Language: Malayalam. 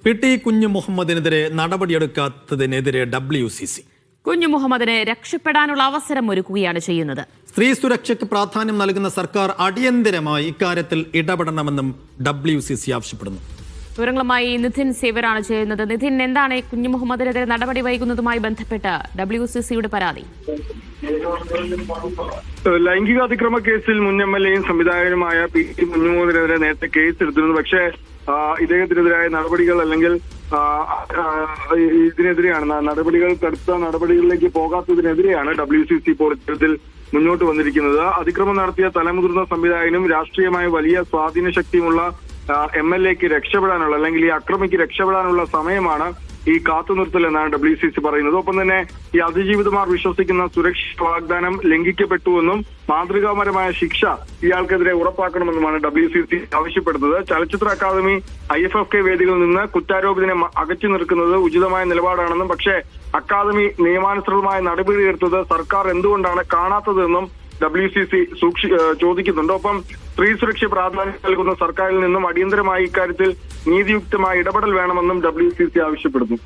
PT കുഞ്ഞു മുഹമ്മദിനെതിരെ നടപടിയെടുക്കാത്തതിനെതിരെ WCC. കുഞ്ഞു മുഹമ്മദിനെ രക്ഷപ്പെടാനുള്ള അവസരം ഒരുക്കുകയാണ് ചെയ്യുന്നത്. സ്ത്രീ സുരക്ഷയ്ക്ക് പ്രാധാന്യം നൽകുന്ന സർക്കാർ അടിയന്തരമായി ഇക്കാര്യത്തിൽ ഇടപെടണമെന്നും WCC ആവശ്യപ്പെടുന്നു. വിവരങ്ങളുമായി നിധിൻ സേവരാണ് ചെയ്യുന്നത്. നിധിൻ, എന്താണ് കുഞ്ഞു മുഹമ്മദിനെതിരെ നടപടി വൈകുന്നതുമായി ബന്ധപ്പെട്ട് WCCയുടെ പരാതി? ലൈംഗിക അതിക്രമ കേസിൽ മുൻ MLA-യും സംവിധായകനുമായ PT കുഞ്ഞു മുഹമ്മദിനെതിരെ നേരത്തെ കേസ് എടുത്തിരുന്നു. പക്ഷേ ഇദ്ദേഹത്തിനെതിരായ നടപടികൾ അല്ലെങ്കിൽ ഇതിനെതിരെയാണ് നടപടികൾ കടുത്ത നടപടികളിലേക്ക് പോകാത്തതിനെതിരെയാണ് WCC ഇപ്പോൾ ഇത്തരത്തിൽ മുന്നോട്ട് വന്നിരിക്കുന്നത്. അതിക്രമം നടത്തിയ തലമുതിർന്ന സംവിധായകനും രാഷ്ട്രീയമായ വലിയ സ്വാധീന ശക്തിയുമുള്ള MLA-ക്ക് രക്ഷപ്പെടാനുള്ള അല്ലെങ്കിൽ ഈ അക്രമിക്ക് രക്ഷപ്പെടാനുള്ള സമയമാണ് ഈ കാത്തുനിർത്തൽ എന്നാണ് WCC പറയുന്നത്. ഒപ്പം തന്നെ ഈ അതിജീവിതമാർ വിശ്വസിക്കുന്ന സുരക്ഷാ വാഗ്ദാനം ലംഘിക്കപ്പെട്ടുവെന്നും മാതൃകാപരമായ ശിക്ഷ ഇയാൾക്കെതിരെ ഉറപ്പാക്കണമെന്നുമാണ് WCC ആവശ്യപ്പെടുന്നത്. ചലച്ചിത്ര അക്കാദമി IFFK വേദികളിൽ നിന്ന് കുറ്റാരോപിതനെ അകറ്റി നിൽക്കുന്നത് ഉചിതമായ നിലപാടാണെന്നും പക്ഷേ അക്കാദമി നിയമാനുസൃതമായ നടപടിയെടുത്തത് സർക്കാർ എന്തുകൊണ്ടാണ് കാണാത്തതെന്നും WCC ചോദിക്കുന്നുണ്ട്. ഒപ്പം സ്ത്രീ സുരക്ഷ പ്രാധാന്യം നൽകുന്ന സർക്കാരിൽ നിന്നും അടിയന്തരമായി ഇക്കാര്യത്തിൽ നീതിയുക്തമായ ഇടപെടൽ വേണമെന്നും WCC ആവശ്യപ്പെടുന്നു.